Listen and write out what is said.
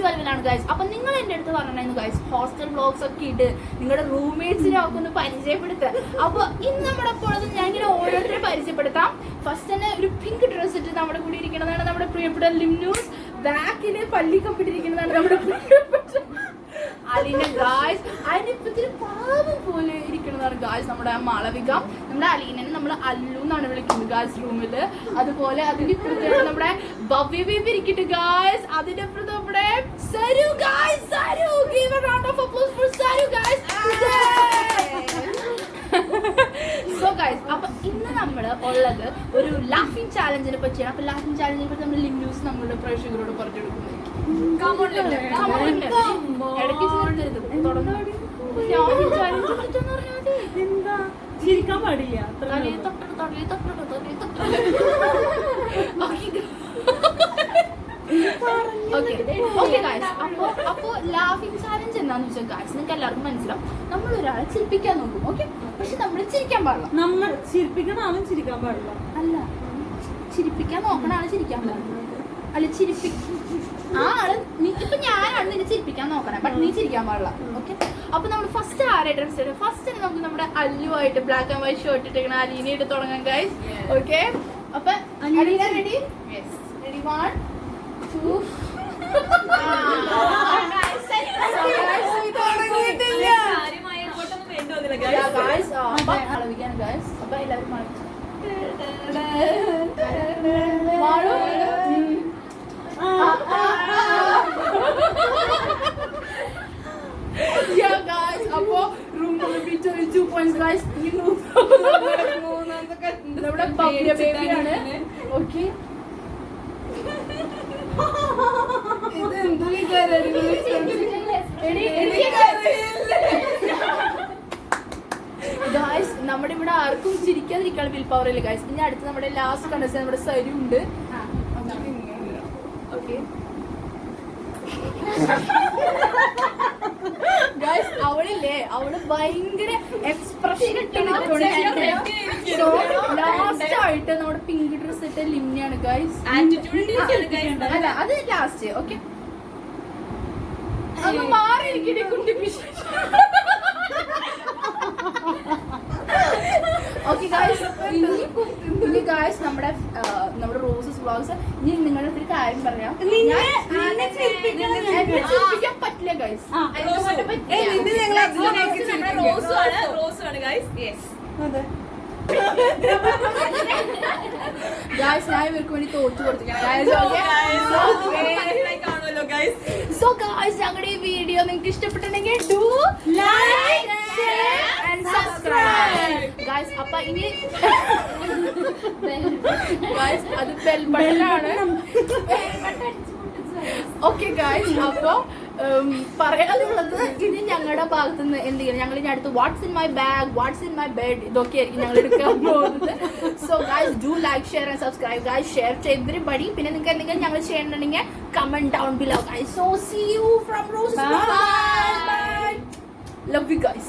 12-ലാണ് guys. അപ്പൊ നിങ്ങൾ എന്റെ അടുത്ത് പറഞ്ഞിരുന്നു ഗൈസ് ഹോസ്റ്റൽ വ്ലോഗ്സ് ഒക്കെ ഇട്ട് നിങ്ങളുടെ റൂംമേറ്റ്സിനെ ഒക്കെ ഒന്ന് പരിചയപ്പെടുത്തുക. അപ്പൊ ഇന്ന് നമ്മുടെ ഒപ്പം ഞാൻ ഇങ്ങനെ ഓരോരുത്തരെ പരിചയപ്പെടുത്താം. ഫസ്റ്റ് തന്നെ ഒരു പിങ്ക് ഡ്രസ് ഇട്ട് നമ്മുടെ കൂടി ഇരിക്കുന്നതാണ് നമ്മുടെ പ്രിയപ്പെട്ട ലിംനൂസ്. ബാക്കില് പള്ളി കപ്പിട്ടിരിക്കുന്നതാണ് നമ്മുടെ പ്രിയപ്പെട്ട അലീന ഗായ്സ്. അതിന്റെ ഇപ്പത്തിന് പാവം പോലെ ഇരിക്കുന്നതാണ് ഗായ്സ് നമ്മുടെ മാളവിക. നമ്മുടെ അലീനനെ നമ്മൾ അല്ലു എന്നാണ് വിളിക്കുന്നത് ഗായ്സ് റൂമില്. അതുപോലെ അതിന്റെ ഇപ്പുറത്ത് നമ്മുടെ ഭവ്യ ബേബി ഇരിക്കട്ടെ ഗായ്സ്. അതിന്റെ ഇപ്പുറത്ത് നമ്മുടെ സരു guys. Saru, give a round of applause for Saru guys. So guys, അപ്പൊ ഇന്ന് നമ്മൾ ഉള്ളത് ഒരു ലാഫിംഗ് ചാലഞ്ചിനെ പറ്റിയാണ്. അപ്പൊ ലാഫിംഗ് ചാലഞ്ചിനെ പറ്റി നമ്മൾ ലിംനൂസ് നമ്മളുടെ പ്രേക്ഷകരോട് പറഞ്ഞു കൊടുക്കുന്നത്. ചിരിക്കാൻ പാടില്ല. അപ്പൊ ലാഫിംഗ് ചാലഞ്ച് എന്താന്ന് വെച്ചാൽ ഗൈസ് നിങ്ങൾക്ക് എല്ലാവർക്കും മനസ്സിലാവും. നമ്മൾ ഒരാളെ ചിരിപ്പിക്കാൻ നോക്കും, ഓക്കെ, പക്ഷെ നമ്മൾ ചിരിക്കാൻ പാടില്ല. നമ്മൾ ചിരിപ്പിക്കണ ആളും ചിരിക്കാൻ പാടില്ല. അല്ല, ചിരിപ്പിക്കാൻ നോക്കണ ആള് ചിരിക്കാൻ പാടില്ല. അല്ല, ആ ആള് ഇപ്പൊ ഞാനാണ് നിന്നെ ചിരിപ്പിക്കാൻ നോക്കണേ, ബട്ട് നീ ചിരിക്കാൻ പാടില്ല, ഓക്കെ. അപ്പൊ നമ്മൾ ഫസ്റ്റ് ആരെ ഡ്രസ് ചെയ്യും? ഫസ്റ്റ് നമുക്ക് നമ്മുടെ അല്ലുവായിട്ട് ബ്ലാക്ക് ആൻഡ് വൈറ്റ് ഷർട്ട് ഇട്ടിരിക്കണ അലീനയായിട്ട് തുടങ്ങാം ഗൈസ്, ഓക്കെ. അപ്പൊ അലീന റെഡി? റെഡി? 1 2 അപ്പൊ എല്ലാവരും അപ്പോ റൂം നമ്പർ 2 പോയിന്റ്സ് ഗൈസ്. നമ്മുടെ ഭവ്യ ബേബിയാണ്, ഓക്കെ. ഗൈസ് നമ്മുടെ ഇവിടെ ആർക്കും ചിരിക്കാതിരിക്കാൻ വിൽ പവർ ഇല്ല ഗൈസ്. ഇനി അടുത്ത് നമ്മുടെ ലാസ്റ്റ് കണ്ടസ്റ്റന്റ് നമ്മുടെ സരു ഉണ്ട്, ഓക്കെ. ഗൈസ് അവളില്ലേ, അവള് ഭയങ്കര എക്സ്പ്രഷൻ ഇട്ട് ലാസ്റ്റ് ആയിട്ട് നമ്മുടെ പിങ്ക് ഡ്രസ് ഇട്ട ലിംനയാണ് ഗൈസ്. അല്ല, അത് ലാസ്റ്റ്, ഓക്കെ. അത് മാറിയിരിക്കട്ടെ കുട്ടി പിശ. ഓക്കെ ഗൈസ്, ഇനി ഗൈസ് നമ്മുടെ റോസസ് വ്ളോഗ്സ്. ഇനി നിങ്ങളുടെ അടുത്തൊരു കാര്യം പറയാം. ചിരിപ്പിക്കാൻ പറ്റില്ല ഗൈസ്. ഗൈസ് ഞാൻ ഇവർക്ക് വേണ്ടി തോറ്റു കൊടുത്തിരിക്കണം. സോ ഗൈസ്, ഞങ്ങളുടെ ഈ വീഡിയോ നിങ്ങൾക്ക് ഇഷ്ടപ്പെട്ടിട്ടുണ്ടെങ്കിൽ do like, share and subscribe guys. അപ്പൊ ഇനി ഗൈസ് അത് ബെൽ ബട്ടനാണ്, ഓക്കെ ഗൈസ്. അപ്പൊ പറയാനുള്ളത് ഇനി ഞങ്ങളുടെ ഭാഗത്ത് നിന്ന് എന്ത് ചെയ്യണം, ഞങ്ങൾ ഇനി അടുത്ത് what's in my bag, what's in my bed, ഇതൊക്കെ ആയിരിക്കും ഞങ്ങൾ എടുക്കാൻ പോകുന്നത്. So guys do like, share and subscribe guys. Share to everybody. പിന്നെ നിങ്ങൾക്ക് എന്തെങ്കിലും ഞങ്ങൾ ചെയ്യണമെന്നുണ്ടെങ്കിൽ comment down below guys. So see you from Roses. Bye. Love you guys.